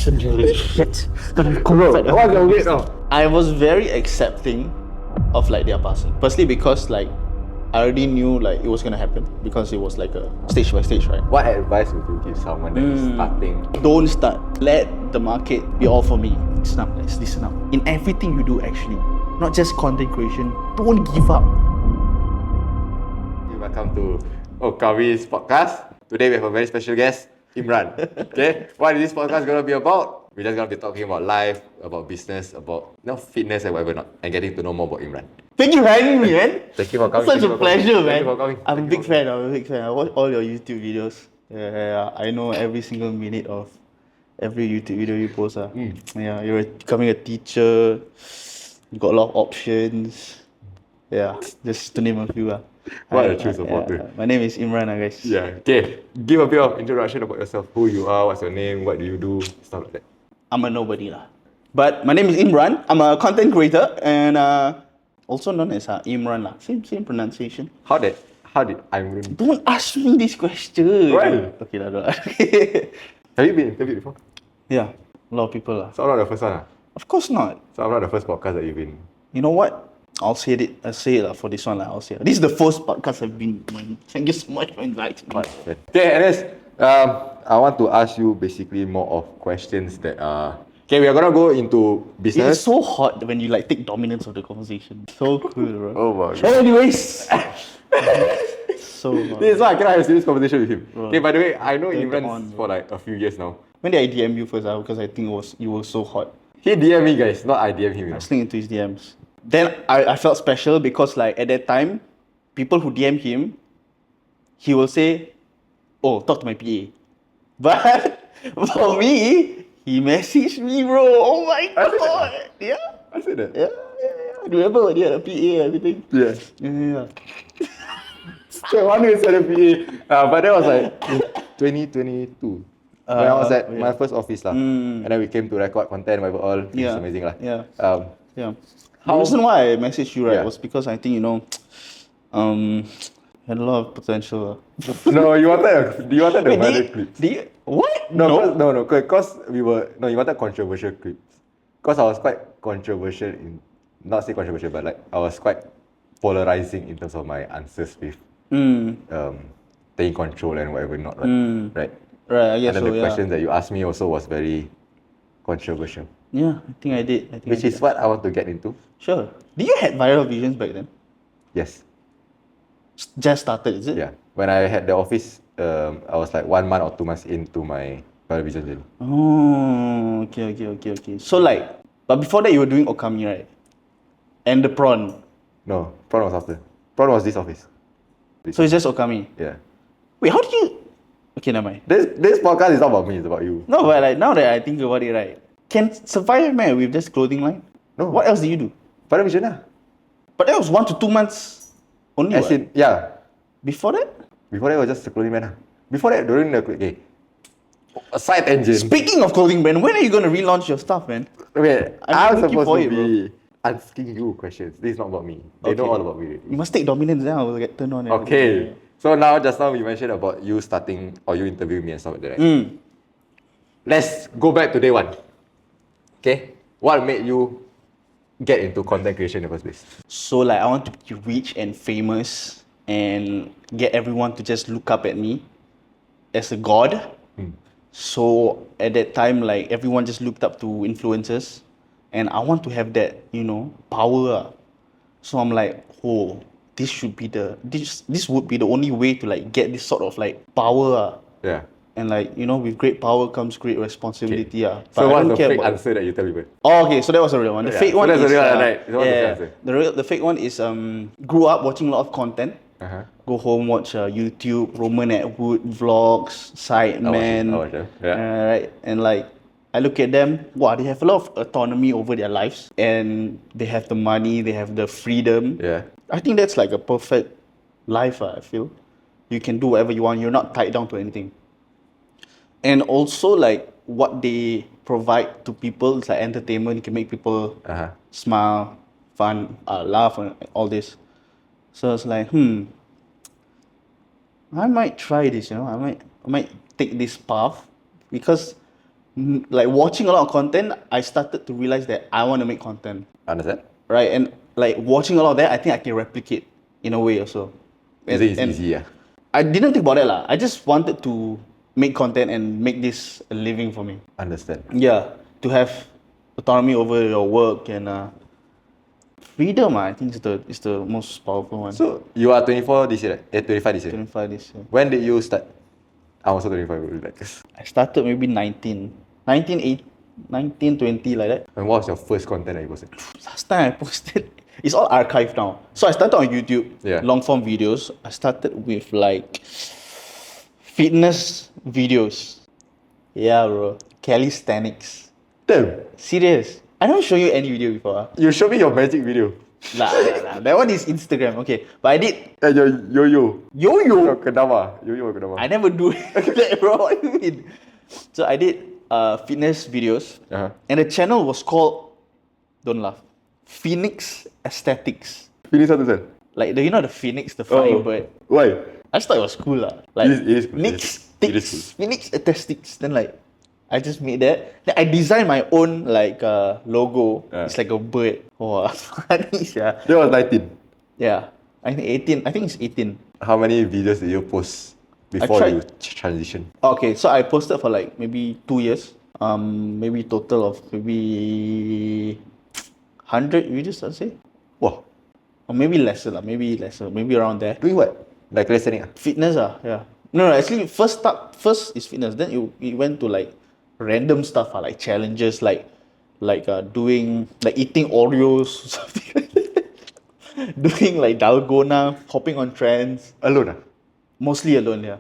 Shit. Bro, what's your weight now? I was very accepting of like their passing. Firstly, because like I already knew like it was gonna happen because it was like a stage by stage, right? What advice would you give someone that is starting? Don't start. Let the market be all for me. Listen up, guys. Listen up. In everything you do, actually, not just content creation. Don't give up. Welcome to Okawi's podcast. Today we have a very special guest, Imran. Okay, what is this podcast gonna be about? We're just gonna be talking about life, about business, about fitness and whatever not, and getting to know more about Imran. Thank you for having me, man. Thank you for coming. Such a pleasure, man. Thank you for coming. I'm a big fan. I watch all your YouTube videos. Yeah, I know every single minute of every YouTube video you post. Yeah, you're becoming a teacher. You got a lot of options. Yeah, just to name a few. What a choose of water. My name is Imran, guys. Yeah. Okay. Give a bit of introduction about yourself. Who you are, what's your name, what do you do, stuff like that. I'm a nobody lah. But my name is Imran. I'm a content creator and also known as Imran lah. Same pronunciation. How did Imran? Don't ask me this question. Why? Okay lah. Have you been interviewed before? Yeah, a lot of people lah. So I'm not the first one. Of course not. So I'm not the first podcast that you've been. You know what? I'll say it for this one. I'll say it. This is the first podcast I've been on. Thank you so much for inviting me. Okay, Anas, I want to ask you basically more of questions that are... Okay, we are gonna go into business. It's so hot when you like take dominance of the conversation. So cool, bro. Oh my god. Anyways. So hot. This is why I cannot have a serious conversation with him. Bro. Okay, by the way, I know Take Imran on, for like a few years now. When did I DM you first? Because I think you were so hot. He DM me, guys, not I DM him. You I know. slid into his DMs. Then I felt special because like at that time, people who DM him, he will say, "Oh, talk to my PA." But for me, he messaged me, bro. Oh my god. Yeah. I said that. Yeah. Remember when he had a PA and everything? Yeah. Yeah. So one is at the PA. But that was like 2022. When I was at my first office lah. And then we came to record content, whatever all. It's amazing lah. Yeah. Yeah. How- The reason why I messaged you, right, Yeah. was because I think, had a lot of potential. No, you wanted the viral clips. What? No, because you wanted controversial clips. Because I was quite controversial not say controversial, but like I was quite polarizing in terms of my answers with taking control and whatever not, right? Right. Right, I guess And then so, the questions that you asked me also was very controversial. Yeah, I think I did. Which is what I want to get into. Sure. Did you had viral visions back then? Yes. Just started, is it? Yeah. When I had the office, I was like 1 month or 2 months into my viral vision journey. Oh, okay. So like, but before that you were doing Okami, right? And the prawn. No, Prawn was after. Prawn was this office. So it's just Okami. Yeah. Wait, how did you? Okay, never mind. This podcast is not about me, it's about you. No, but like now that I think about it, right? Can survive man with just clothing line? No. What else do you do? Viral vision lah. But that was 1 to 2 months only. As in, yeah. Before that? Before that was just a clothing man lah. Before that, during the... Okay. A side engine. Speaking of clothing brand, when are you gonna relaunch your stuff, man? Wait, I'm I'm looking supposed for to it, bro. be asking you questions. This is not about me. They know Okay. all about me already. You must take dominance, then I will get turned on. and Okay. everything. So now, just now we mentioned about you starting or you interviewing me and stuff like that, right? Let's go back to day one. Okay? What made you get into content creation in the first place? So like I want to be rich and famous and get everyone to just look up at me as a god. So at that time, like everyone just looked up to influencers, and I want to have that, power. So I'm like, oh, this would be the only way to like get this sort of like power. Yeah. And like, with great power comes great responsibility. But So I what's don't the care fake about- answer that you tell people? Oh, okay, so that was a real one. The Yeah, fake so one that's is the real one, right? So what's the yeah, answer? the fake one is grew up watching a lot of content. Go home, watch YouTube, Roman Atwood vlogs, Sidemen. I watch them. Yeah. Right, and like I look at them. Wow, they have a lot of autonomy over their lives, and they have the money, they have the freedom. Yeah. I think that's like a perfect life. I feel you can do whatever you want. You're not tied down to anything. And also like what they provide to people is like entertainment. You can make people smile, fun, laugh, and all this. So it's like, I might try this. I might take this path because like watching a lot of content, I started to realize that I want to make content, Understand? right? And like watching a lot of that, I think I can replicate in a way also. Is it easy? Yeah. I didn't think about it lah. I just wanted to make content and make this a living for me. Understand. Yeah, to have autonomy over your work and freedom. I think is the most powerful one. So you are 24 this year, right? 25 this year. 25 this year. When did you start? I'm also 25. Like, I started maybe 19, 20 like that. and what was your first content that you posted? Last time I posted, it's all archived now. So I started on YouTube, Yeah. long form videos. I started with like fitness videos. Yeah, bro. Calisthenics. Damn. Serious. I don't show you any video before. You show me your magic video. Nah. That one is Instagram. Okay, but I did Your yo-yo. yo-yo. Your kedama. Yo-yo or kedama. I never do that, bro. What do you mean? So I did fitness videos, Uh-huh. and the channel was called, don't laugh, Phoenix Aesthetics. Finish satu sen. Like the phoenix, the flying bird. Why? I just thought it was cool lah. Like It is cool. Phoenix It is Sticks, Phoenix Aesthetics. Then like I just made that. Then I designed my own like logo. Yeah. It's like a bird. Oh, funny yeah. That was 19. Yeah. I think 18. I think it's 18. How many videos did you post before tried- you transition? Okay, so I posted for like maybe 2 years. Maybe total of maybe 100 videos, I'd say. Wow. Or maybe lesser lah. Maybe lesser. Maybe around there. Doing what? Like listening? Fitness yeah. No, actually first is fitness. Then it went to like random stuff like challenges like doing like eating Oreos something like that. Doing like dalgona, hopping on trends. Alone? Mostly alone, yeah.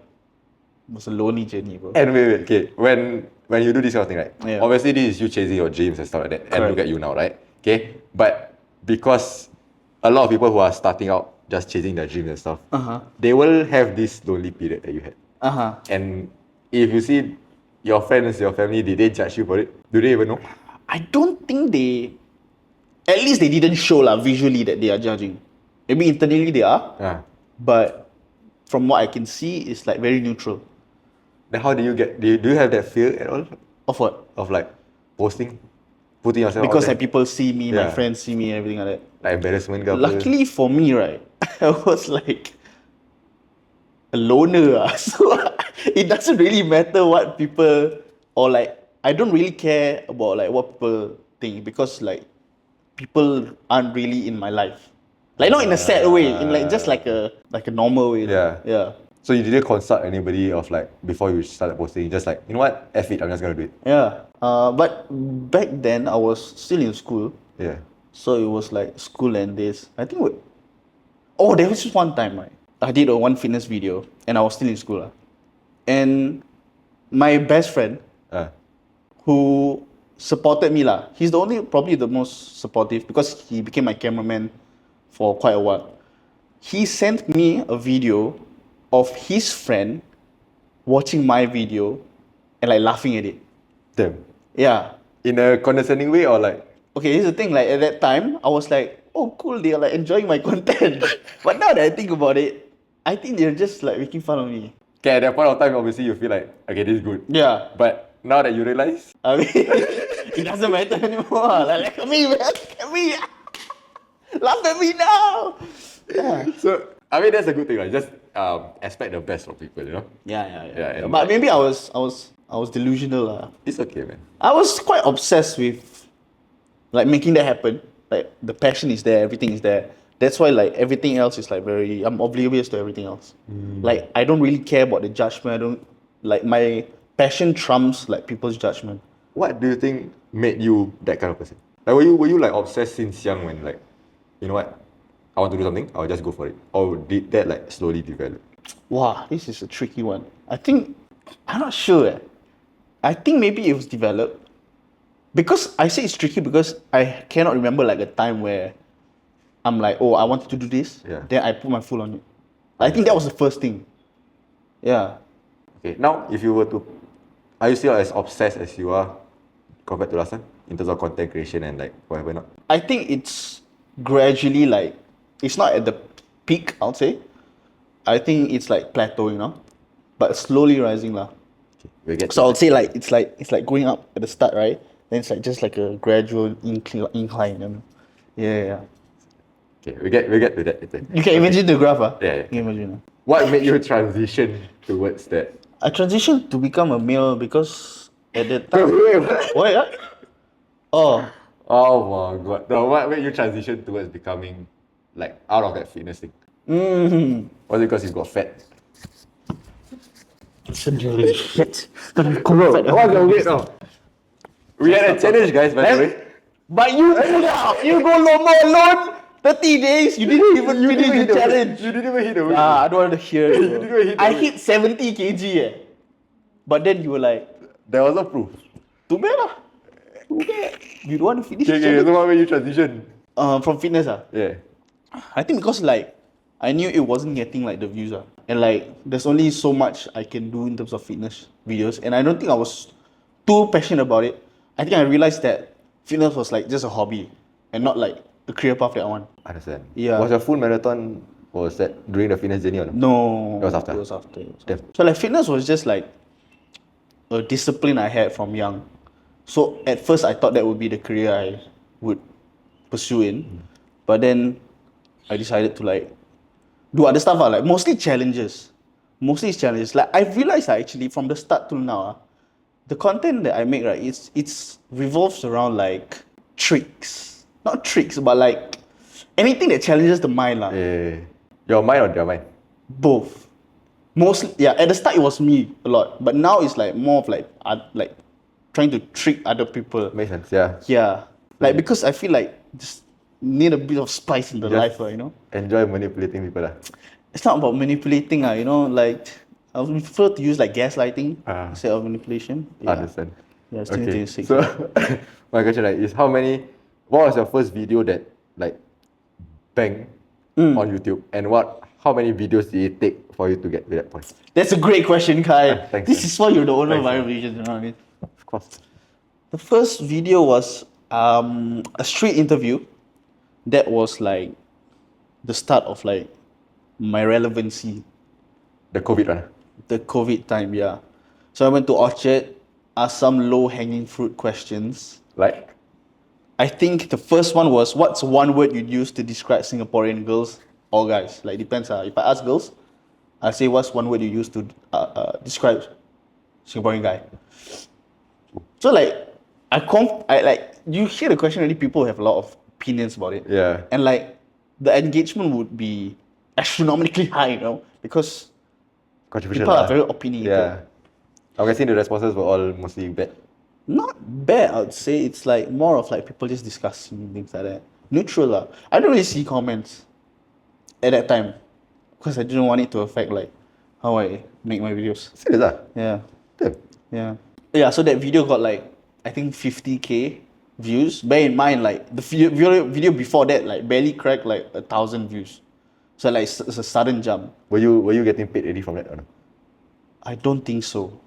It was a lonely journey, bro. And wait, okay. When you do this kind of thing, right? Yeah. Obviously, this is you chasing your dreams and stuff like that. And Correct. look at you now, right? Okay. But because a lot of people who are starting out just chasing their dreams and stuff, they will have this lonely period that you had. And if you see your friends, your family, did they judge you for it? Do they even know? I don't think at least they didn't show lah visually that they are judging. Maybe internally they are, Yeah. but from what I can see, it's like very neutral. Then how do you do you have that fear at all Of what? of like posting, putting yourself Because out like there? people see me, my Yeah. friends see me, everything like that. Like embarrassment ke apa? Luckily for me, right, I was like a loner. So it doesn't really matter what people or like I don't really care about like what people think because like people aren't really in my life. Like not in a sad way, in like just like a normal way. Yeah. Yeah. So you didn't consult anybody of like before you started posting, you just like, you know what, F it, I'm just gonna do it. Yeah. But back then I was still in school. Yeah. So it was like school and this. I think there was just one time, right? I did one fitness video and I was still in school. And my best friend who supported me, he's probably the most supportive because he became my cameraman for quite a while. He sent me a video of his friend watching my video and like laughing at it. Damn. Yeah. In a condescending way or like? Okay, here's the thing, like at that time, I was like, oh cool, they're like enjoying my content. But now that I think about it, I think they're just like making fun of me. Okay, at that point of time, obviously you feel like, okay, this is good. Yeah. But now that you realize, I mean, it doesn't matter anymore. Like, look at me, man, look at me. Laugh at me now. Yeah. so I mean that's a good thing, like just expect the best from people, you know? Yeah. Yeah, and But maybe I was delusional. It's okay, man. I was quite obsessed with like making that happen. Like the passion is there, everything is there. That's why like everything else is like I'm oblivious to everything else. Like I don't really care about the judgment. I don't like my passion trumps like people's judgment. What do you think made you that kind of person? Like were you like obsessed since young when like, you know what, I want to do something, I'll just go for it? Or did that like slowly develop? Wow, this is a tricky one. I'm not sure. I think maybe it was developed. Because I say it's tricky because I cannot remember like a time where I'm like, oh, I wanted to do this. Yeah. Then I put my full on it. I think that was the first thing. Yeah. Okay, now if you were to, are you still as obsessed as you are compared to last time in terms of content creation and like whatever not? I think it's gradually like, it's not at the peak, I'll say. I think it's like plateauing now, but slowly rising lah. We get So I would say like it's like going up at the start, right? Then it's like just like a gradual incline. Yeah. okay. We get to that later. You can imagine the graph, Yeah. You can imagine. What made you transition towards that? I transitioned to become a male because at that time. Wait, what? Why? Oh, Oh my god. No, what made you transition towards becoming like out of that fitness thing? Was it because you got fat? shit. Bro, what's your weight now? We had a challenge, guys, by the way. But you go no more alone. 30 days, you didn't even finish the challenge. You didn't even hit the weight. I don't want to hear it. You bro. didn't even hit the I weight. hit 70 kg But then you were like, There was no proof. too bad lah. Too bad. You don't want to finish the Okay, challenge. so what made you transition? From fitness Yeah. I think because like I knew it wasn't getting like the views and like there's only so much I can do in terms of fitness videos, and I don't think I was too passionate about it. I think I realized that fitness was like just a hobby and not like a career path that I want. Understand. Yeah. Was your full marathon, was that during the fitness journey or no? No, It was after? It was after. Damn. So like fitness was just like a discipline I had from young. So at first I thought that would be the career I would pursue in, but then I decided to like do other stuff like mostly challenges. Mostly it's challenges. Like I've realized actually from the start till now, the content that I make right, it's revolves around like tricks. Not tricks, but like anything that challenges the mind lah. Yeah. Your mind or their mind? Both. Mostly, yeah. At the start, it was me a lot, but now it's like more of like trying to trick other people. Makes sense, yeah. Yeah, like because I feel like just need a bit of spice in the Just life, you know. Enjoy manipulating people lah. It's not about manipulating, you know. Like I would prefer to use like gaslighting instead of manipulation. Yeah. Understand. Yeah, it's Okay. 2026. So my question is what was your first video that like bang on YouTube, and how many videos did it take for you to get to that point? That's a great question, Kai. Thanks, This man. is why you're the owner of Thanks, Viral Visions, you know what I mean? Of course. The first video was a street interview. That was like the start of like my relevancy. The COVID one. The COVID time, yeah. So I went to Orchard, asked some low-hanging fruit questions. Like? I think the first one was, what's one word you'd use to describe Singaporean girls or guys? Like depends. If I ask girls, I say what's one word you use to describe Singaporean guy. So like I like you hear the question already, people have a lot of opinions about it. Yeah. And like the engagement would be astronomically high, you know, because Controversial. people are very opinionated. Yeah. I'm guessing the responses were all mostly bad. Not bad, I would say. It's like more of like people just discussing things like that. Neutral lah. I don't really see comments at that time because I didn't want it to affect like how I make my videos. Serious ah? Yeah. Damn. Yeah, so that video got like I think 50k views. Bear in mind like the video before that like barely cracked like 1,000 views. So like it's a sudden jump. Were you getting paid already from that or no? I don't think so.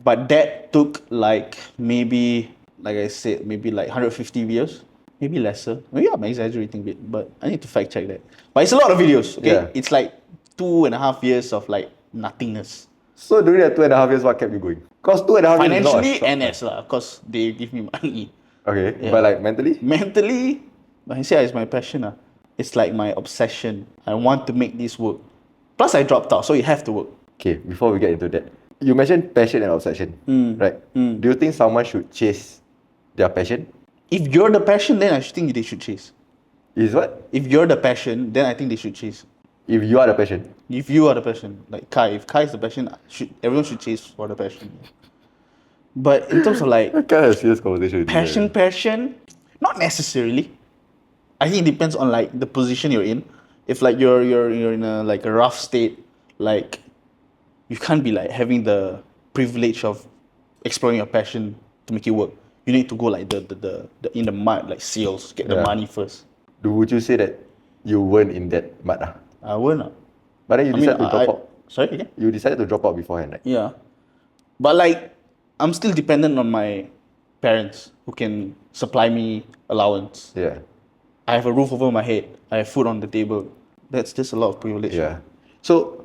But that took like maybe, like I said, maybe like 150 videos. Maybe lesser. Maybe I'm exaggerating a bit, but I need to fact check that. But it's a lot of videos, okay? Yeah. It's like 2.5 years of like nothingness. So during that 2.5 years, what kept you going? Because 2.5 years is not a Financially, short NS lah, because they give me money. Okay, Yeah. but like mentally? Mentally, I say it's my passion. It's like my obsession. I want to make this work. Plus, I dropped out, so you have to work. Okay, before we get into that, you mentioned passion and obsession, right? Do you think someone should chase their passion? If you're the passion, then I think they should chase. Is what? If you're the passion, then I think they should chase. If you are the passion. If you are the passion, like Kai, if Kai is the passion, everyone should chase for the passion. But in terms of like I can't have serious conversation with you. passion, not necessarily. I think it depends on like the position you're in. If like you're in a like a rough state, like you can't be like having the privilege of exploring your passion to make it work. You need to go like the in the mud, like sales, get the Yeah. money first. Would you say that you weren't in that mud? I won't. But then you decided to drop out. Sorry again? You decided to drop out beforehand, right? Yeah. But like I'm still dependent on my parents who can supply me allowance. Yeah. I have a roof over my head. I have food on the table. That's just a lot of privilege. Yeah. So,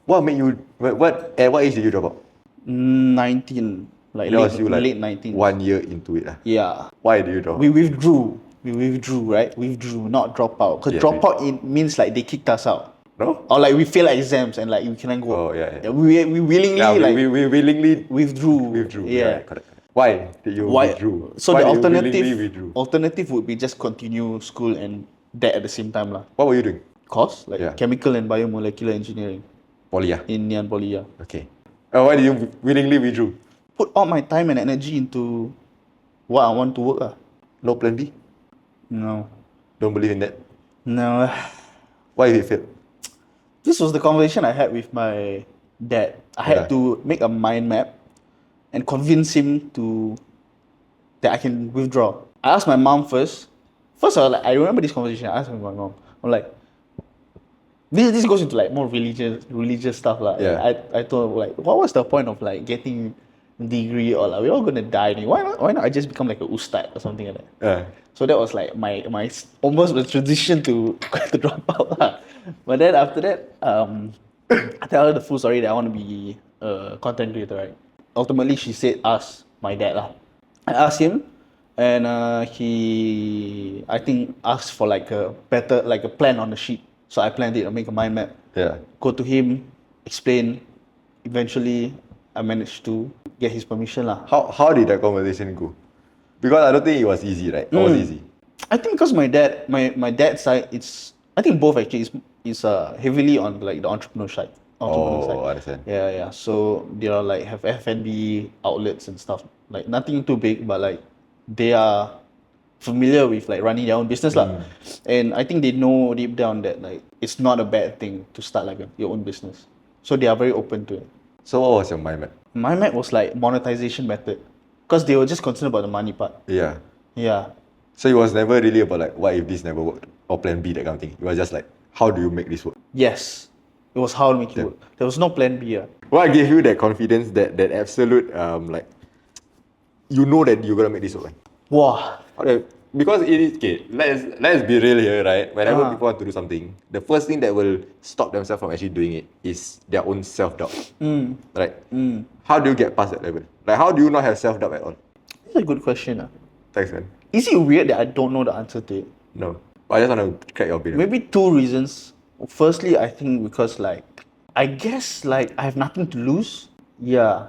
what made you? At what age did you drop out? 19, like That was you like late 19. 1 year into it. Yeah. Why did you drop? We withdrew. We withdrew, right? Withdrew, not drop out. Because Yeah, drop out it means like they kicked us out. No? Or like we fail exams and like we cannot go. Oh, yeah, yeah. We willingly Yeah, like we willingly withdrew. withdrew. Yeah. Correct. Why did you Why? withdrew? So Why the did you willingly withdrew? alternative would be just continue school and that at the same time lah. What were you doing? Course like Yeah. chemical and biomolecular engineering Poly, yeah. in Nyan Poly. Yeah. Okay. Why did you willingly withdrew? Put all my time and energy into what I want to work lah. No plan B? No. Don't believe in that? No. Why did it fail? This was the conversation I had with my dad. I had Yeah. to make a mind map and convince him that I can withdraw. I asked my mom first. First, I remember this conversation. I asked my mom. I'm like, this goes into like more religious stuff lah. Yeah. I told her like, what was the point of like getting a degree or like we're all gonna die? Why not I just become like a ustad or something like that? Yeah. So that was like my almost the transition to to drop out lah. But then after that, I tell her the full story that I want to be a content creator, right? Ultimately, she said ask my dad lah. I asked him, and I think asked for like a plan on the sheet. So I planned it. I make a mind map. Yeah. Go to him, explain. Eventually, I managed to get his permission lah. How did that conversation go? Because I don't think it was easy, right? It was easy. I think because my dad's side, I think both actually is heavily on like the entrepreneur side. Oh, I understand. Yeah. So they are like have F&B outlets and stuff. Like nothing too big, but like they are familiar with like running their own business lah. And I think they know deep down that like it's not a bad thing to start like your own business. So they are very open to it. So what was your mind map? My map was like monetization method, because they were just concerned about the money part. Yeah. Yeah. So it was never really about like, what if this never worked? Or plan B, that kind of thing. It was just like, how do you make this work? Yes. It was how to make it work. There was no plan B. What gave you that confidence, that absolute, like, you know that you're gonna make this work? Wow. Okay, because it is, okay, let's be real here, right? Whenever people want to do something, the first thing that will stop themselves from actually doing it is their own self-doubt. Right? How do you get past that level? Like, how do you not have self-doubt at all? That's a good question. Thanks, man. Is it weird that I don't know the answer to it? No. I just want to crack your opinion. Maybe two reasons. Firstly, I think because like, I guess like I have nothing to lose. Yeah.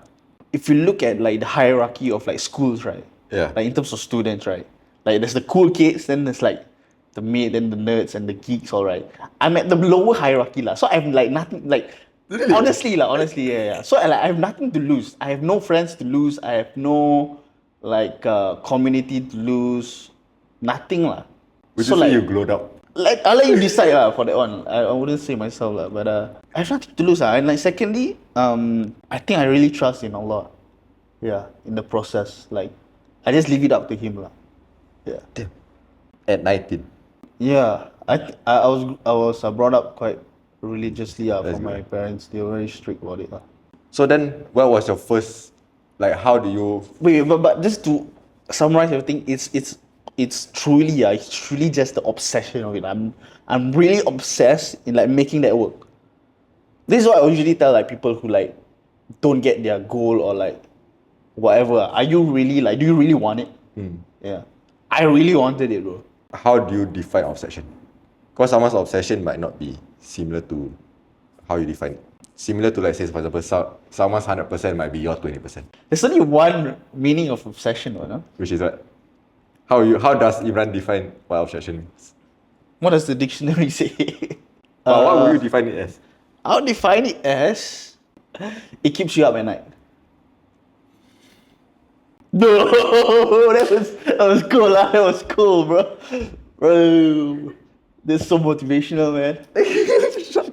If you look at like the hierarchy of like schools, right? Yeah. Like in terms of students, right? Like there's the cool kids, then there's like the mid, then the nerds and the geeks, all right. I'm at the lower hierarchy lah. So I have like nothing, like Really? honestly, yeah. So I have nothing to lose. I have no friends to lose. I have no like community to lose. Nothing lah. Would So you say like, you glowed up? like I'll let you decide lah for that one. I wouldn't say myself lah, but I have nothing to lose lah. And like secondly, I think I really trust in Allah. Yeah, in the process, like I just leave it up to Him lah. Yeah. Damn. At 19. Yeah, I was brought up quite religiously That's from my good. parents. They were very strict about it lah. So then, what was your first, like, how do you... Wait, but just to summarize everything, it's truly just the obsession of it. I'm really obsessed in like making that work. This is what I usually tell like people who like don't get their goal or like whatever. Are you really like? Do you really want it? Yeah, I really wanted it, bro. How do you define obsession? Because someone's obsession might not be similar to how you define it. Similar to, like, say, for example, someone's 100% might be your 20%. There's only one meaning of obsession, no? Which is what? How does Imran define what obsession means? What does the dictionary say? What would you define it as? I'll define it as it keeps you up at night. No, that was cool, lah. That was cool, bro. Bro, that's so motivational, man.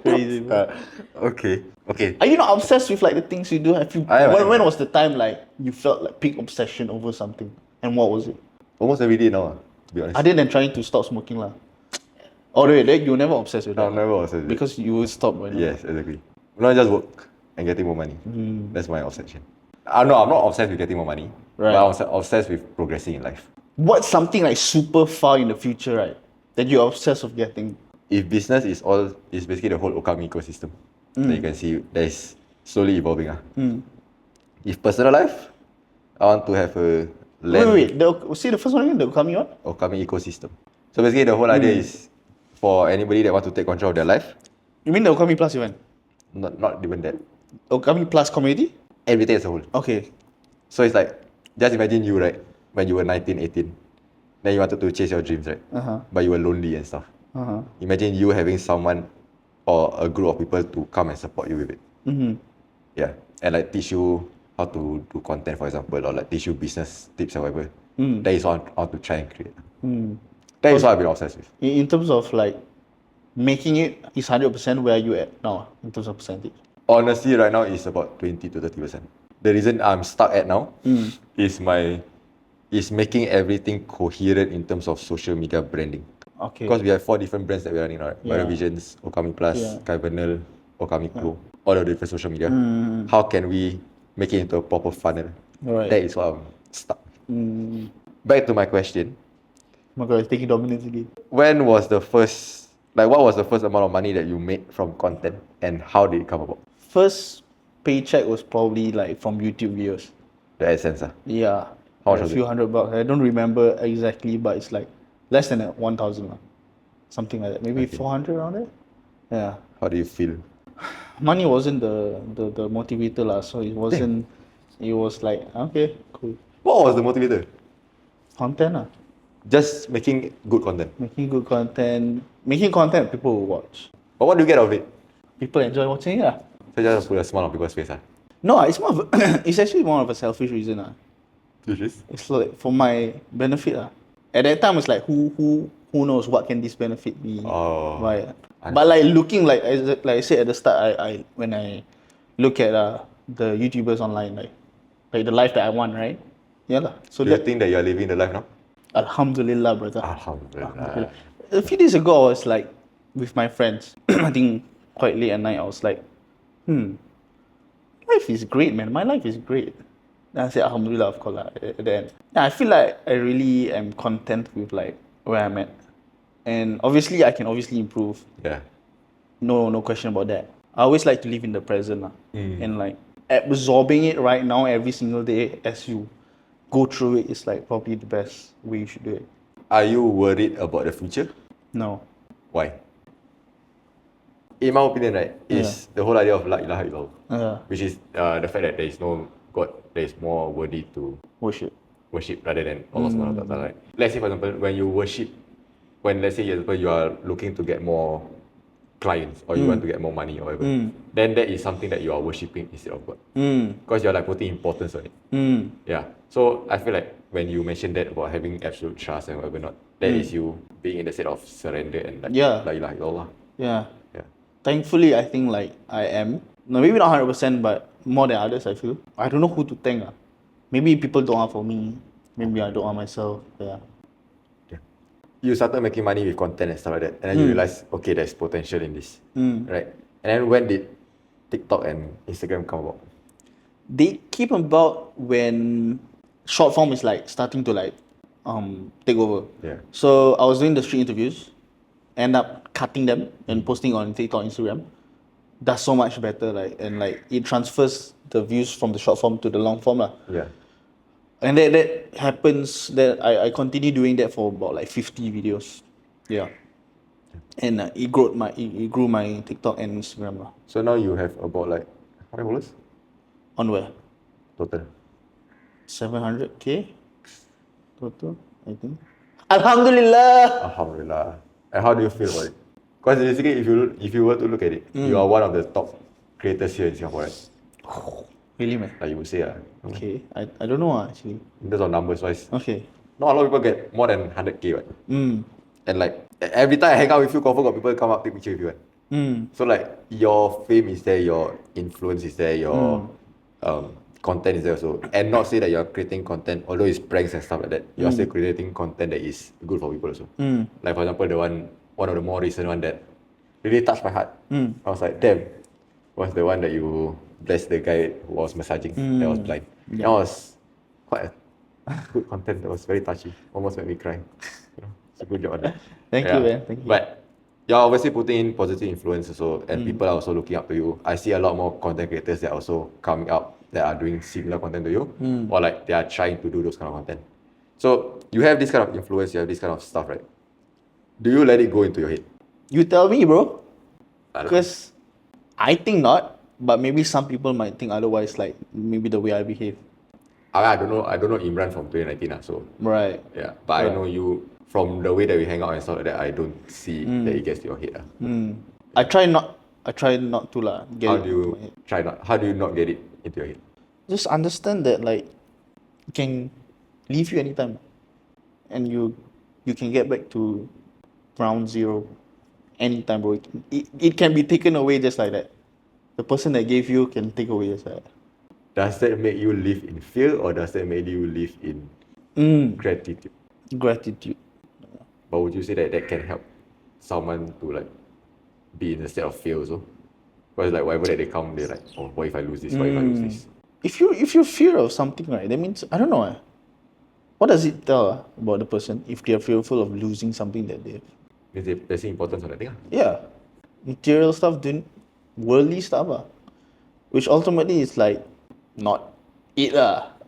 Crazy, bro. Okay. Are you not obsessed with like the things you do? Have you? I am. When was the time like you felt like peak obsession over something, and what was it? Almost every day now, to be honest. Other than trying to stop smoking, lah. Oh wait, you were never obsessed with No, that. never obsessed with it. Because you will stop when. Yes, exactly. Not just work and getting more money. That's my obsession. No, I'm not obsessed with getting more money. Right. But I'm obsessed with progressing in life. What's something like super far in the future, right? That you're obsessed with getting. If business is basically the whole Okami ecosystem that you can see that is slowly evolving. If personal life, I want to have a land Wait. See the first one again, the Okami one? Okami ecosystem. So basically, the whole idea is for anybody that want to take control of their life, You mean the Okami Plus event? not even that, Okami Plus community? everything as a whole. Okay. So it's like, just imagine you, right, when you were 19, 18, then you wanted to chase your dreams, right? But you were lonely and stuff. Imagine you having someone or a group of people to come and support you with it. Yeah, and like teach you how to do content, for example, or like teach you business tips or whatever. That is what I want to try and create. That is what I've been obsessed with. In terms of like making it, is 100% where you at now in terms of percentage? Honestly, right now it's about 20 to 30%. The reason I'm stuck at now is making everything coherent in terms of social media branding. Okay. Because we have 4 different brands that we're running now, right? Yeah. Visions, Okami Plus, Yeah. Kaivenal, Okami Pro, all the different social media. How can we make it into a proper funnel? Right. That is what I'm stuck. Back to my question. Oh my god, it's taking dominance again. What was the first amount of money that you made from content and how did it come about? First paycheck was probably like from YouTube videos. The AdSense. Yeah. How much a was few it? $100. I don't remember exactly, but it's like less than 1,000. Something like that. Maybe Okay. 400 around there. Yeah. How do you feel? Money wasn't the motivator lah, so it wasn't. It was like okay, cool. What was the motivator? Content lah. Just making good content. Making good content. Making content people will watch. But what do you get out of it? People enjoy watching it lah. So just put a smile on people's face. No, it's more of a it's actually more of a selfish reason lah. Which is? It's like for my benefit lah. At that time, it's like who knows what can this benefit be Oh. via. But like looking like I said at the start, I when I look at the YouTubers online, like the life that I want, right? Yeah lah. So Do you that think that you are living the life now? Alhamdulillah, brother. Alhamdulillah. A few days ago, I was like with my friends. I think quite late at night. I was like, life is great, man. My life is great. Then I said, Alhamdulillah, of course, at the end. Yeah, I feel like I really am content with like where I'm at. And obviously, I can obviously improve. Yeah. No question about that. I always like to live in the present and like absorbing it right now every single day as you go through it is like probably the best way you should do it. Are you worried about the future? No. Why? In my opinion, right, is the whole idea of La ilaha illallah, which is the fact that there is no God that is more worthy to Worship. worship rather than Allah subhanahu wa ta'ala. Right? Let's say, for example, let's say, for example, you are looking to get more clients or you want to get more money or whatever, then that is something that you are worshipping instead of God. Because you're like putting importance on it. Yeah. So I feel like when you mentioned that about having absolute trust and whatever not, that is you being in the state of surrender and like La ilaha illallah. Yeah. Yeah. Thankfully, I think like I am. No, maybe not 100%, but more than others, I feel. I don't know who to thank. Maybe people don't want for me. Maybe I don't want myself. Yeah. You started making money with content and stuff like that, and then you realize, okay, there's potential in this, right? And then when did TikTok and Instagram come about? They came about when short form is like starting to like take over. Yeah. So I was doing the street interviews, end up cutting them and posting on TikTok, Instagram. That's so much better, like, and like it transfers the views from the short form to the long form lah. Yeah. And that happens. That I continue doing that for about like 50 videos. Yeah. And it grew my TikTok and Instagram lah. So now you have about like how many followers On where? total? 700k total, I think. Alhamdulillah. Alhamdulillah. And how do you feel about it? Because basically, if you were to look at it, you are one of the top creators here in Singapore, right? Really, man? Like you would say, Okay. I don't know actually. in terms of numbers wise, Okay. not a lot of people get more than 100k, right? And like every time I hang out with you, confirm got people come up take picture with you, right? So like your fame is there, your influence is there, your content is there also, and not say that you're creating content, although it's pranks and stuff like that, you're still creating content that is good for people also. Like for example, one of the more recent one that really touched my heart. I was like, damn, was the one that you blessed the guy who was massaging that was blind. That was quite a good content. That was very touchy. Almost made me cry. It's a good job on that. Thank you, man. Thank you. But you're obviously putting in positive influence also, and people are also looking up to you. I see a lot more content creators that are also coming up that are doing similar content to you, or like they are trying to do those kind of content. So you have this kind of influence, you have this kind of stuff, right? Do you let it go into your head? You tell me, bro. I don't know. Because I think not, but maybe some people might think otherwise, like maybe the way I behave. I don't know Imran from 2019, so Right. yeah. But I Right. know you from the way that we hang out and stuff like that. I don't see that it gets to your head. I try not to get How it do into you my head. How do you not get it into your head? Just understand that like it can leave you anytime. And you can get back to ground zero anytime, bro. It can be taken away just like that. The person that gave you can take away just like that. Does that make you live in fear, or does that make you live in gratitude? Gratitude. But would you say that that can help someone to like be in a state of fear also? Because like whatever that they come, they're like, oh, what if I lose this? What if I lose this? If you fear of something, right, that means I don't know. What does it tell about the person if they are fearful of losing something that they have? Means they're placing importance on that thing. Yeah, material stuff, worldly stuff, which ultimately is like not it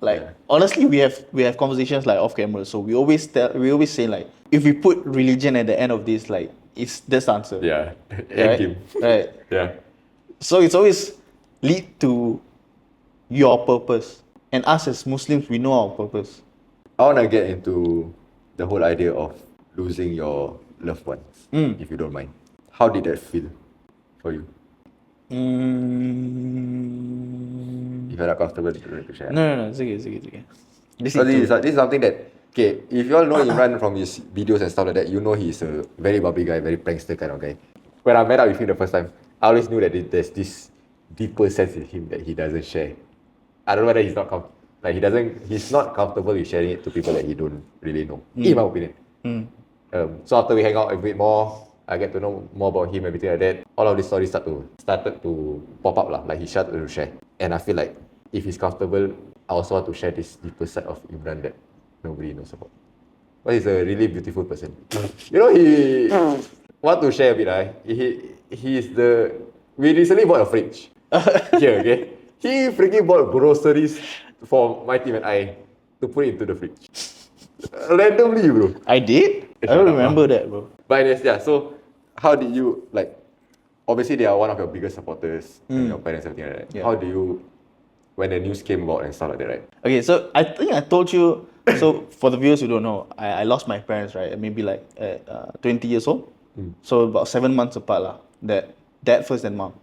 Like Yeah. honestly, we have conversations like off camera, so we always say like if we put religion at the end of this, like that's the answer. Yeah. Right? Game. Right. Yeah. So it's always lead to your purpose, and us as Muslims, we know our purpose. I want to get into the whole idea of losing your loved ones, if you don't mind. How did that feel for you? If you're not comfortable to share. No, it's okay. This So is this is something that, okay, if you all know Imran from his videos and stuff like that, you know he's a very bubbly guy, very prankster kind of guy. When I met up with him the first time, I always knew that there's this deeper sense in him that he doesn't share. I don't know whether he's not he's not comfortable with sharing it to people that he don't really know, in my opinion. So after we hang out a bit more, I get to know more about him, everything like that. All of these stories started to pop up lah. Like he started to share, and I feel like if he's comfortable, I also want to share this deeper side of Imran that nobody knows about. But he's a really beautiful person. You know, he want to share a bit. We recently bought a fridge. Here, okay. He freaking bought groceries for my team and I to put it into the fridge. Randomly, bro. I did. I don't remember that, bro. But anyways, yeah, so how did you, like, obviously they are one of your biggest supporters and your parents, everything like that. Yeah. How do you, when the news came about and stuff like that, right? Okay, so I think I told you. So for the viewers who don't know, I lost my parents, right? Maybe like at 20 years old. So about 7 months apart lah. That dad first and mom,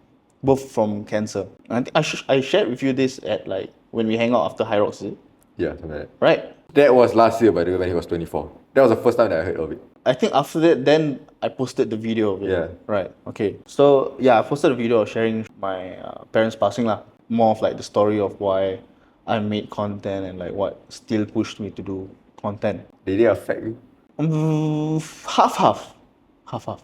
both from cancer. And I think I shared with you this at like when we hang out after High Rocks, is it? Yeah, something like that. Right? That was last year, by the way, when he was 24. That was the first time that I heard of it. I think after that, then I posted the video of it. Yeah. Right. Okay. So yeah, I posted a video of sharing my parents passing lah. More of like the story of why I made content and like what still pushed me to do content. Did it affect you? Half.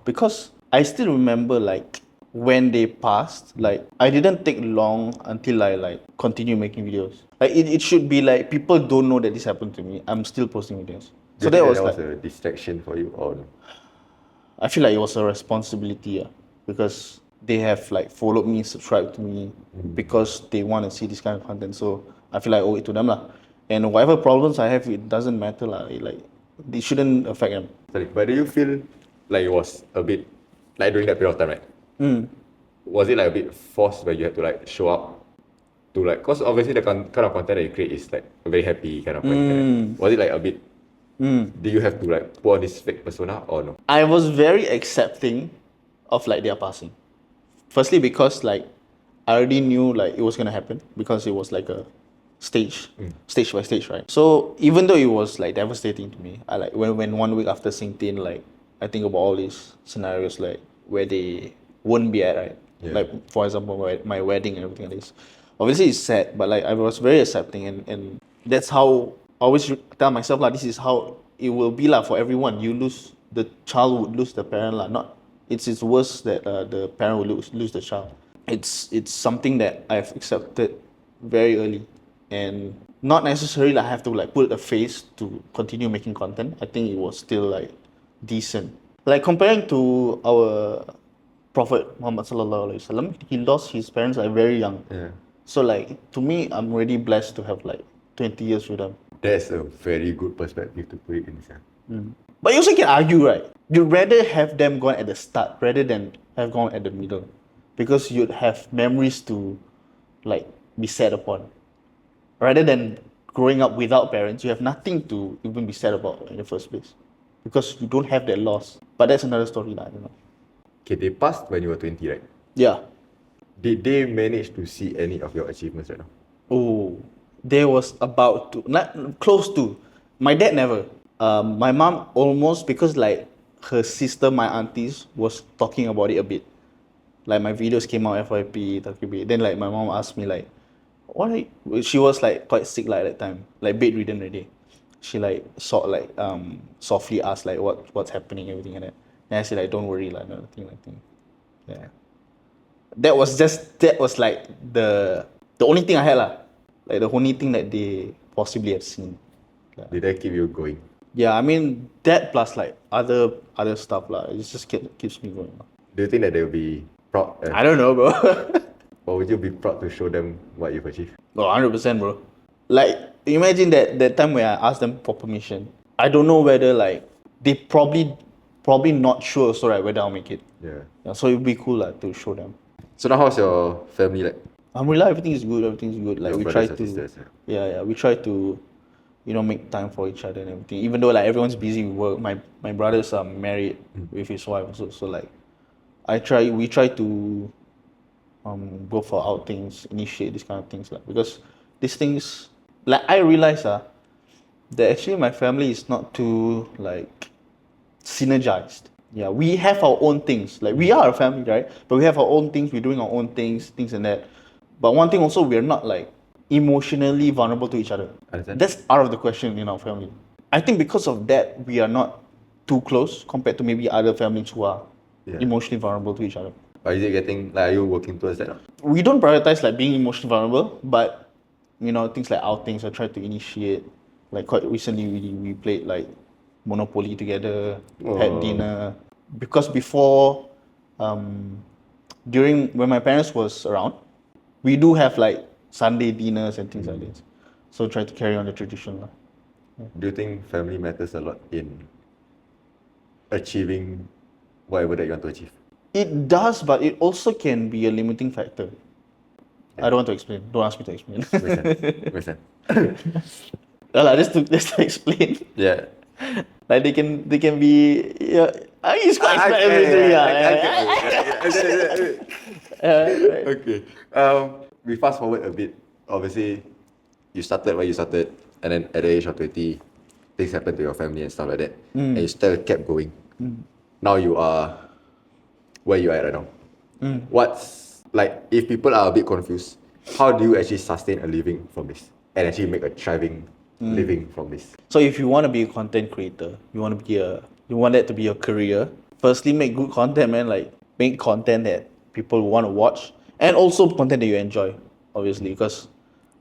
Because I still remember like when they passed, like I didn't take long until I like continue making videos. Like it should be like people don't know that this happened to me. I'm still posting videos. So Do you that think was that like was a distraction for you, or no? I feel like it was a responsibility because they have like followed me, subscribed to me because they want to see this kind of content. So I feel like I owe it to them lah. And whatever problems I have, it doesn't matter lah. It shouldn't affect them. Sorry, but do you feel like it was a bit, like during that period of time, right? Was it like a bit forced where you had to like show up to like, because obviously the kind of content that you create is like a very happy kind of content. Was it like a bit, do you have to like put on this fake persona or no? I was very accepting of like their passing. Firstly, because like I already knew like it was gonna happen because it was like a stage by stage, right? So even though it was like devastating to me, I like when 1 week after Singtin, like I think about all these scenarios like where they wouldn't be at, right? Yeah. Like for example, my wedding and everything like this. Obviously it's sad, but like I was very accepting and that's how I always tell myself like this is how it will be like for everyone. The child would lose the parent lah. Not it's worse that the parent will lose the child. It's something that I've accepted very early, and not necessarily I have to like put a face to continue making content. I think it was still like decent. Like comparing to our Prophet Muhammad sallallahu alaihi wasallam, he lost his parents like very young. Yeah. So like to me, I'm really blessed to have like 20 years with them. That's a very good perspective to put it in. But you also can argue, right? You'd rather have them gone at the start rather than have gone at the middle, because you'd have memories to like be sad upon. Rather than growing up without parents, you have nothing to even be sad about in the first place, because you don't have that loss. But that's another story, I don't know. Okay, they passed when you were 20, right? Yeah. Did they manage to see any of your achievements right now? Oh, there was about to, not close to. My dad never. My mom almost, because like her sister, my aunties, was talking about it a bit. Like my videos came out FYP, talking a bit. Then like my mom asked me like, why? She was like quite sick like at that time, like bedridden already. She like softly asked like what's happening, everything like that. And I said like, don't worry like nothing. Yeah. That was like the only thing I had lah. Like the only thing that they possibly have seen. Did they keep you going? Yeah, I mean that plus like other stuff lah. It just keeps me going. Do you think that they'll be proud? I don't know, bro. Or would you be proud to show them what you've achieved? Oh, 100%, bro. Like imagine that time when I asked them for permission. I don't know whether like they probably not sure also, right, whether I'll make it. Yeah. So it'd be cool like to show them. So now how's your family like? Alhamdulillah, everything is good. Everything's good. Like Your we brothers try and to, sisters, yeah, we try to, make time for each other and everything. Even though like everyone's busy with work, my brothers are married with his wife also. So like, we try to, go for outings, initiate these kind of things like, because these things, like I realize that actually my family is not too like synergized. Yeah, we have our own things. Like we are a family, right? But we have our own things. We're doing our own things and that. But one thing also, we're not like emotionally vulnerable to each other. Understand. That's out of the question in our family. I think because of that, we are not too close compared to maybe other families who are emotionally vulnerable to each other. But is it getting like, are you working towards that now? We don't prioritize like being emotionally vulnerable, but things like outings I try to initiate. Like quite recently we played like Monopoly together, had dinner. Because before, during when my parents was around, we do have like Sunday dinners and things like this. So try to carry on the tradition. Do you think family matters a lot in achieving whatever that you want to achieve? It does, but it also can be a limiting factor. I don't want to explain. Don't ask me to explain. Listen. Just to explain. Yeah. Like they can be, yeah. I mean, it's quite explanatory. Okay. We fast forward a bit. Obviously, you started where you started, and then at the age of 20, things happened to your family and stuff like that, and you still kept going. Now you are where you are right now. What's like, if people are a bit confused, how do you actually sustain a living from this and actually make a thriving living from this? So if you want to be a content creator, you want that to be your career. Firstly, make good content, man. Like make content that people want to watch, and also content that you enjoy, obviously, because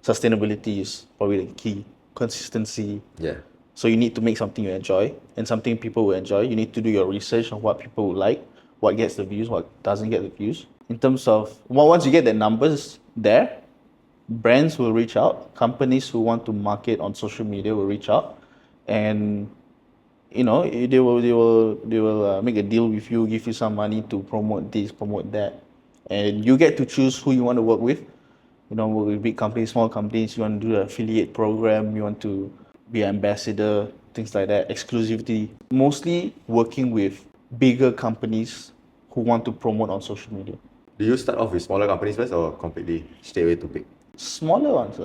sustainability is probably the key. Consistency. Yeah. So you need to make something you enjoy and something people will enjoy. You need to do your research on what people would like, what gets the views, what doesn't get the views. In terms of, once you get the numbers there, brands will reach out. Companies who want to market on social media will reach out, and they will make a deal with you, give you some money to promote this, promote that, and you get to choose who you want to work with. Work with big companies, small companies. You want to do an affiliate program. You want to be an ambassador, things like that. Exclusivity. Mostly working with bigger companies who want to promote on social media. Do you start off with smaller companies first or completely straight away to big? Smaller ones.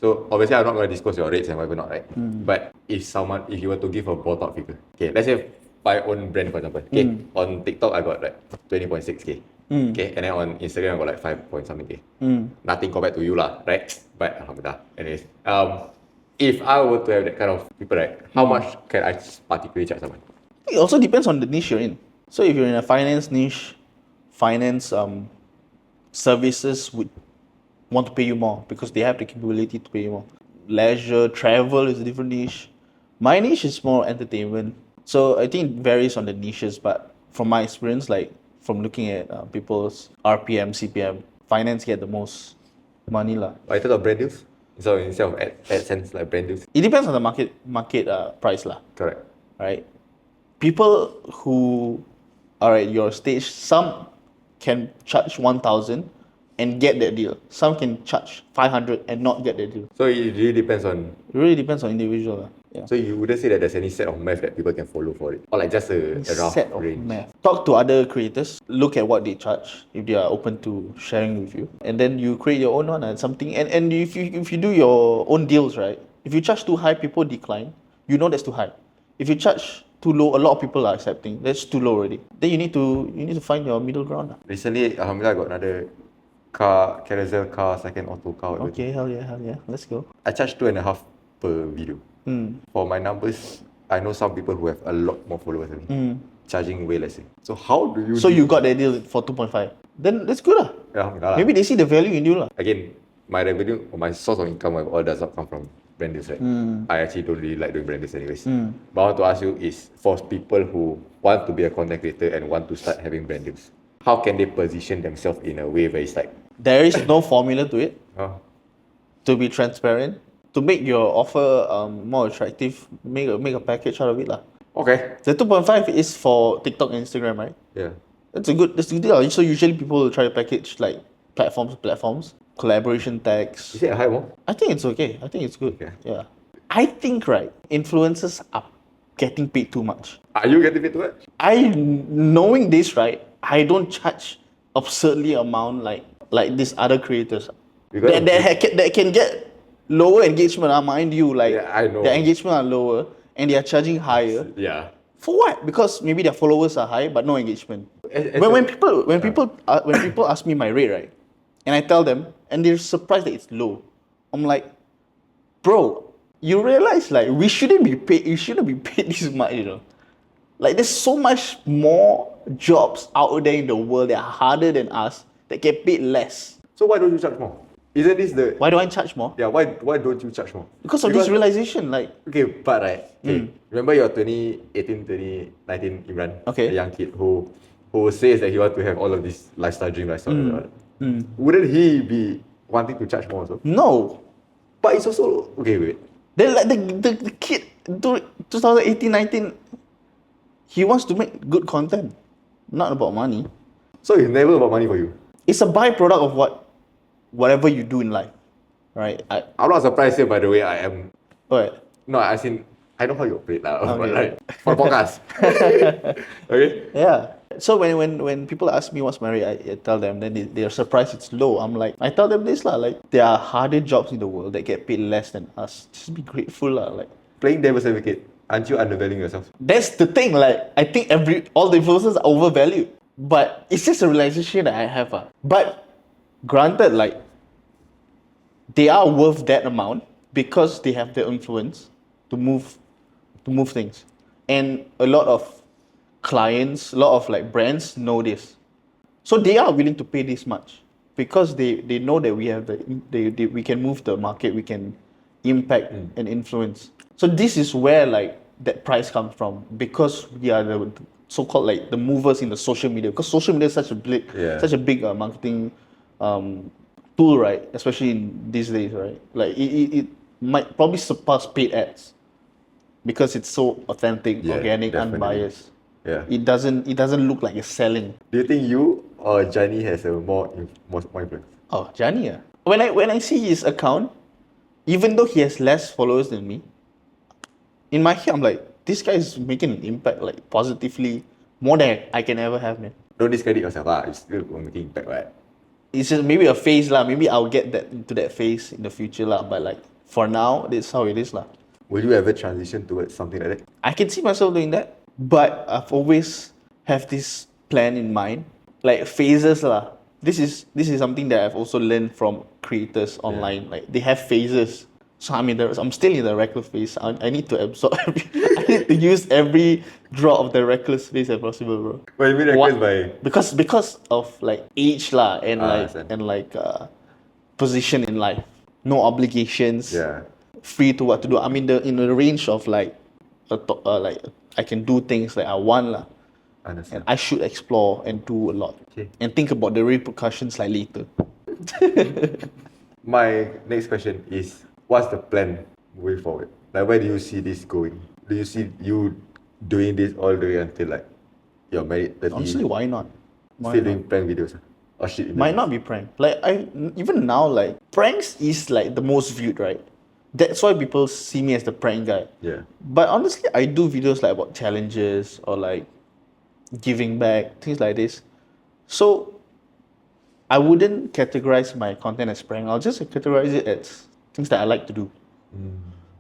So obviously I'm not going to disclose your rates and whatever not, right? But if you were to give a ballpark figure, okay, let's say my own brand for example, okay, on TikTok I got like 20.6k, okay, and then on Instagram I got like 5 point something k. Nothing compared to you lah, right? But alhamdulillah. Anyways, if I were to have that kind of people, right, how much can I particularly charge someone? It also depends on the niche you're in. So if you're in a finance niche, services would want to pay you more because they have the capability to pay you more. Leisure, travel is a different niche. My niche is more entertainment. So I think it varies on the niches, but from my experience, like from looking at people's RPM, CPM, finance get the most money lah. I thought of brand deals. So instead of AdSense, like brand deals. It depends on the market price lah. Correct. Right? People who are at your stage, some can charge 1,000 and get that deal. Some can charge 500 and not get that deal. So it really depends on. It really depends on individual lah. Yeah. So you wouldn't say that there's any set of math that people can follow for it, or like just a rough Set of range. math. Talk to other creators, look at what they charge if they are open to sharing with you, and then you create your own one and something. And if you do your own deals, right? If you charge too high, people decline. You know that's too high. If you charge too low, a lot of people are accepting. That's too low already. Then you need to find your middle ground. Recently, alhamdulillah, I got another carousel car, second auto car. Whatever. Okay, hell yeah. Let's go. I charge 2.5 per video. For my numbers, I know some people who have a lot more followers than me, charging way less. So how do you? So you got that deal for 2.5. Then that's good lah. Yeah, alhamdulillah. Maybe they see the value in you lah. Again, my revenue or my source of income all does not come from brand deals, right? I actually don't really like doing brand deals anyways. But I want to ask you is for people who want to be a content creator and want to start having brand deals, how can they position themselves in a way where it's like There is no formula to it. oh, To be transparent, to make your offer more attractive, make a package out of it lah. okay, The 2.5 is for TikTok and Instagram, right? yeah, That's a good deal. So usually people will try to package like platforms, collaboration tags. is it a high more? I think it's okay. I think it's good. Okay. Yeah. I think right, influencers are getting paid too much. Are you getting it too much? Knowing this right, I don't charge absurdly amount like these other creators. Because That can get lower engagement. Mind you, like Yeah, I know. their engagement are lower and they are charging higher. Yeah. For what? Because maybe their followers are high but no engagement. As When people ask me my rate, right, and I tell them and they're surprised that it's low, I'm like, bro, you realize like we shouldn't be paid. You shouldn't be paid this much, you know. Like there's so much more jobs out there in the world that are harder than us that get paid less. So why don't you charge more? Isn't this the Why do I charge more? yeah? Why don't you charge more? Because of this realization, like Okay, but right. Okay, remember your 2018, 2019 Imran, Okay. a young kid who says that he wants to have all of this dream lifestyle. Wouldn't he be wanting to charge more also? no. But it's also okay. Wait. Then like the kid 2018, 19, he wants to make good content, not about money. So it's never about money for you. It's a byproduct of whatever you do in life, right? I'm not surprised here, by the way. I am. What? No, as in I know how you operate now. Okay. But like for podcast. Okay. Yeah. So when people ask me what's my rate, I tell them, then they're surprised it's low. I'm like, I tell them this lah, like there are harder jobs in the world that get paid less than us. Just be grateful lah, like. Playing devil's advocate, aren't you undervaluing yourself? That's the thing, like I think all the influencers are overvalued. But it's just a realization that I have. But granted, like they are worth that amount because they have the influence to move things. And a lot of clients, a lot of like brands know this. So they are willing to pay this much because they know that we have we can move the market, we can impact and influence. So this is where like that price comes from, because we are the so-called like the movers in the social media, because social media is such a big marketing tool, right? Especially in these days, right? Like it might probably surpass paid ads because it's so authentic, organic, definitely. unbiased. Yeah. It doesn't look like it's selling. Do you think you or Johnny has a more influence? Oh, Johnny, when I see his account, even though he has less followers than me, in my head I'm like, this guy is making an impact like positively more than I can ever have, man. Don't discredit yourself, You're still making impact, right? It's just maybe a phase lah. Maybe I'll get into that phase in the future lah. But like for now, this how it is lah. Will you ever transition towards something like that? I can see myself doing that, but I've always have this plan in mind, like phases lah. This is something that I've also learned from creators online. Like they have phases. So I'm still in the reckless phase. I need to absorb. I need to use every drop of the reckless phase as possible, bro. What do you mean reckless by? Because of like age lah and understand. position in life. No obligations. Yeah. Free to what to do. I'm in the range of like I can do things that I want lah. Understand. And I should explore and do a lot. Okay. And think about the repercussions like later. My next question is, what's the plan moving forward? Like, where do you see this going? Do you see you doing this all the way until like you're married, 30, Honestly, why not? Why still not? doing prank videos? Or shit in the Might house? not be prank. Like even now, like pranks is like the most viewed, right? That's why people see me as the prank guy. Yeah. But honestly, I do videos like about challenges or like giving back, things like this. So I wouldn't categorize my content as prank. I'll just categorize it as things that I like to do.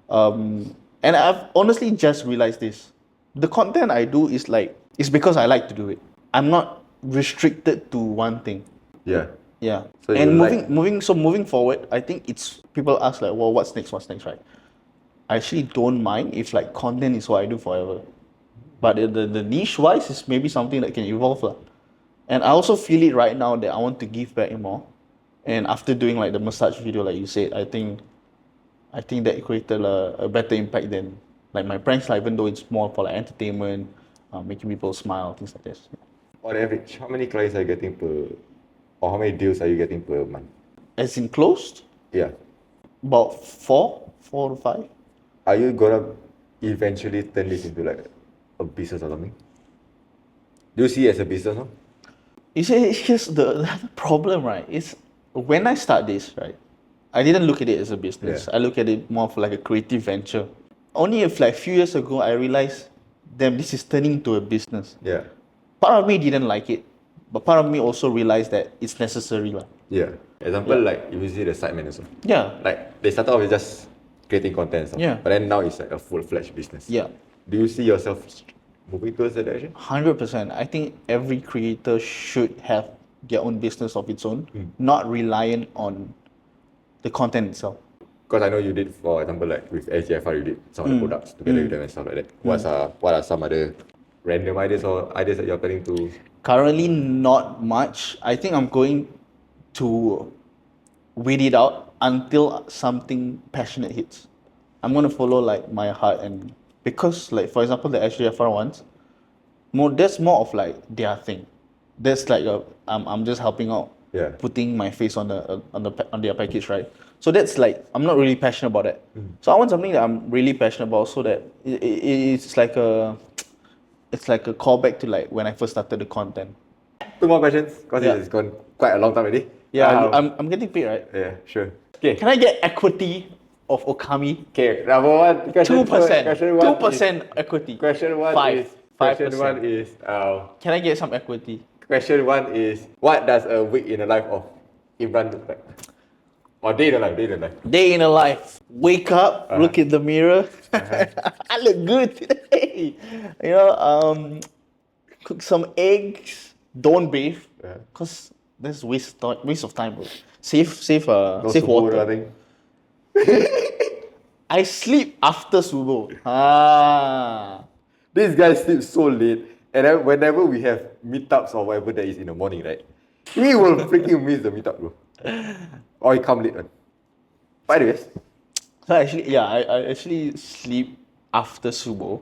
And I've honestly just realized this. The content I do is like it's because I like to do it. I'm not restricted to one thing. Yeah. Yeah. So And you moving forward, I think it's people ask like, well, what's next? What's next, right? I actually don't mind if like content is what I do forever. But the niche wise is maybe something that can evolve. Lah. And I also feel it right now that I want to give back more. And after doing like the massage video, like you said, I think that created a better impact than like my pranks, like, even though it's more for like entertainment, making people smile, things like this. On average, how many clients are you getting per, or how many deals are you getting per month? As in closed, Yeah. about four to five. Are you gonna eventually turn this into like a business or something? Do you see it as a business, no? You see, it's just the problem, right? Is when I start this, right? I didn't look at it as a business. Yeah. I look at it more of like a creative venture. Only if like few years ago I realized, damn, this is turning into a business. Yeah. Part of me didn't like it, but part of me also realized that it's necessary, lah. Yeah. Example, Yeah. like you see the Sidemen also. Yeah. Like they started off with just creating content and stuff. Yeah. But then now it's like a full-fledged business. Yeah. Do you see yourself moving towards that direction? 100%. I think every creator should have their own business of its own, not reliant on the content itself. Because I know you did, for example, like with SGFR, you did some of the products together with them and stuff like that. What are some other random ideas or ideas that you're planning to? Currently, not much. I think I'm going to wait it out until something passionate hits. I'm gonna follow like my heart, and because like for example the HDFR ones, that's more of like their thing. That's like I'm just helping out, Yeah. putting my face on on their package, right? So that's like I'm not really passionate about that. So I want something that I'm really passionate about, so that it's like a callback to like when I first started the content. 2 more questions, because Yeah. it's gone quite a long time already. Yeah, Um, I'm getting paid, right? yeah, sure. Okay. Can I get equity of Okami? Okay, number one, question 2%. question one 2% equity. Question one Five. is question 5%. one is Can I get some equity? question one is, what does a week in the life of Imran look like? Or day in the life, day in the life. Day in a life. Wake up, look in the mirror. I look good today. You know, cook some eggs. Don't bathe, cause that's waste of time, bro. Save No save subuh, water. nothing. I sleep after subuh. Ah. This guy sleeps so late, and then whenever we have meetups or whatever that is in the morning, right? We will freaking miss the meetup, bro. Or he come late, man. By the way, So actually, yeah, I actually sleep after subuh.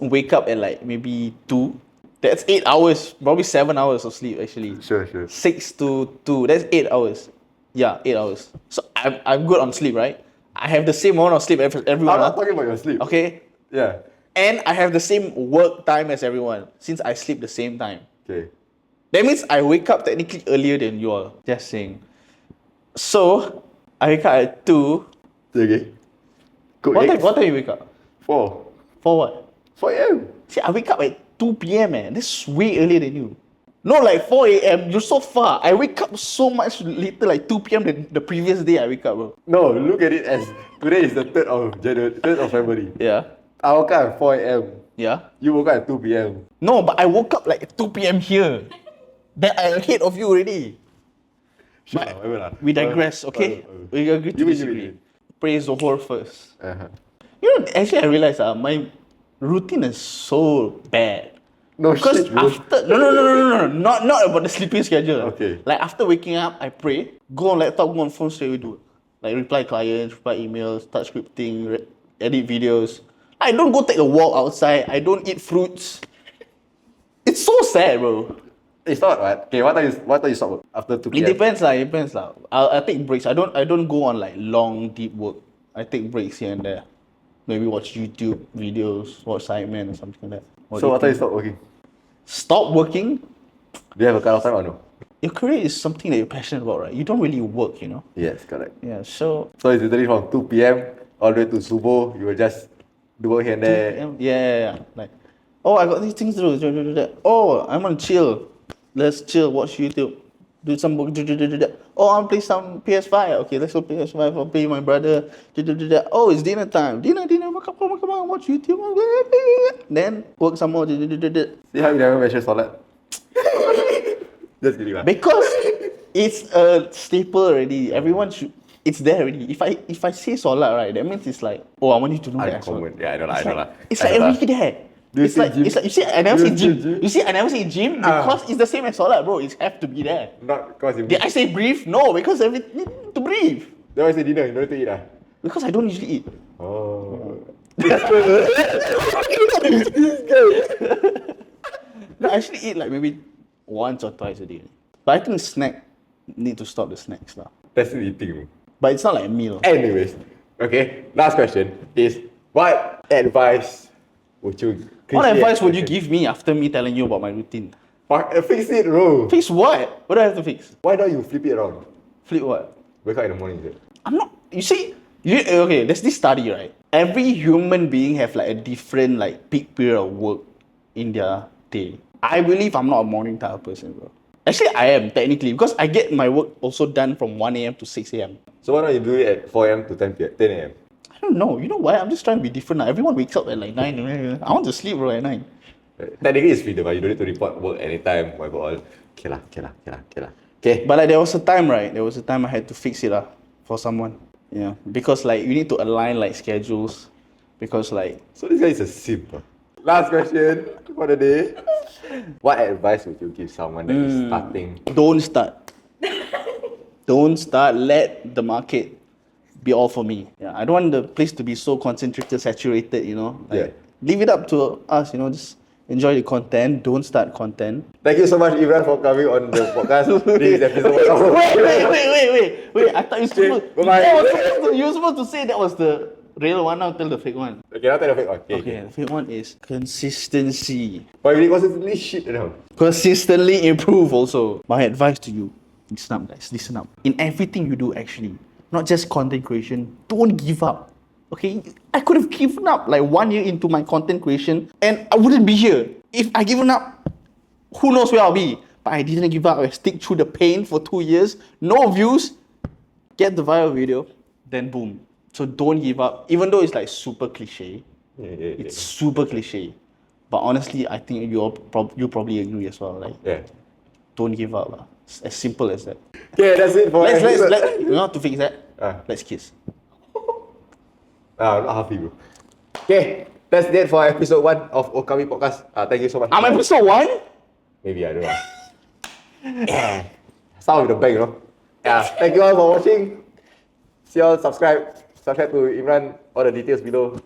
Wake up at like maybe 2. That's 8 hours, probably 7 hours of sleep actually. sure. 6 to 2, that's 8 hours. Yeah, 8 hours. So I'm good on sleep, right? I have the same amount of sleep everyone. I'm not Huh? talking about your sleep. Okay, Yeah. and I have the same work time as everyone since I sleep the same time. Okay. That means I wake up technically earlier than you all. Just saying. So I wake up at 2. Okay. Cook What eggs. time you wake up? 4. For what? 4 a.m. See, I wake up at 2 p.m. man. That's way earlier than you. No, like 4 a.m. You're so far. I wake up so much later, like 2 p.m. than the previous day I wake up, bro. No, look at it as today is the 3rd of January, 3rd of February. Yeah. I woke up at 4 a.m. Yeah. You woke up at 2 p.m. No, but I woke up like at 2 p.m. here. Then I'm ahead of you already. Sure, But whatever lah. we digress, okay? We agree to You win, disagree. Praise Zohor first. Uh-huh. You know, actually I realized my routine is so bad. No Because shit, bro. after no, not about the sleeping schedule. Okay. Like after waking up, I pray, go on laptop, go on phone, straight away do it. Like reply clients, reply emails, start scripting, edit videos. I don't go take a walk outside. I don't eat fruits. It's so sad, bro. It's not what? Okay, what time you stop work? After 2 It p.m. depends lah. It depends lah. I take breaks. I don't go on like long deep work. I take breaks here and there. Maybe watch YouTube videos, watch Sidemen or something like that. So what time you stop working? Stop working? Do you have a cut off time or no? Your career is something that you're passionate about, right? You don't really work, you know? Yes, correct. Yeah, so So it's literally from 2 p.m. all the way to Subuh, you will just do work here and there. yeah. Like, oh, I got these things to do. Oh, I'm on chill. Let's chill, watch YouTube. Do some work. Oh, I'll play some PS5. Okay, let's go play PS5. I'll play with my brother. Oh, it's dinner time. Dinner. Come on, watch YouTube. Then work some more. See how you never mention Solat? Just kidding, man. Because it's a staple already. Everyone should. It's there already. If I say solat, right, that means it's like, oh, I want you to know that. Uncommon. Yeah, I know lah. It's like every there. Do you It's say like gym? it's like you see, I never Do say you say gym. gym? You see, I never say gym because it's the same as solat, bro. It have to be there. Not because you. Did I say breathe? No, because every need to breathe. Then why say dinner? You don't need to eat ah? Because I don't usually eat. Oh. No, I actually eat like maybe once or twice a day. But I think need to stop the snacks now. That's still eating. But it's not like a meal. Anyways, okay. Last question is, what advice would you? What advice would you give me after me telling you about my routine? Fix it, bro. Fix what? What do I have to fix? Why don't you flip it around? Flip what? Wake up in the morning, is it? I'm not. You see, okay. There's this study, right? Every human being have like a different like peak period of work in their day. I believe I'm not a morning type of person, bro. Actually, I am technically because I get my work also done from 1 a.m. to 6 a.m. So why don't you do it at 4 a.m. to 10 a.m.? I don't know. You know why? I'm just trying to be different now. Everyone wakes up at like 9. I want to sleep, bro, at 9. Technically, it's freedom, but you don't need to report work anytime, whatever all. Okay lah. Okay. But like there was a time, right? There was a time I had to fix it for someone. Yeah, because like you need to align like schedules. Because like So this guy is a simp. Last question for the day. What advice would you give someone that is starting? don't start. Don't start. Let the market be all for me. Yeah, I don't want the place to be so concentrated, saturated. You know. Like, Yeah. Leave it up to us. You know, just enjoy the content. Don't start content. Thank you so much, Imran, for coming on the podcast. This is episode Wait. I thought you were supposed to say that was the real one. Now tell the fake one. Okay, now tell the fake one. Okay, the fake one is consistency. But you constantly shit now. Consistently improve also. My advice to you, listen up guys, listen up. In everything you do actually, not just content creation, don't give up. Okay, I could have given up like 1 year into my content creation and I wouldn't be here. If I given up, who knows where I'll be. But I didn't give up. I stick through the pain for 2 years, no views, get the viral video, then boom. So don't give up, even though it's like super cliche. It's super cliche. But honestly, I think you probably agree as well. Like, don't give up. It's as simple as that. Okay, that's it for You know how to fix that? Let's kiss. Not happy, bro. Okay, that's it for episode 1 of Okami Podcast. Thank you so much. I'm episode 1? Maybe, I don't know. Start with the bang, you know. Yeah, thank you all for watching. See you all, subscribe to Imran, all the details below.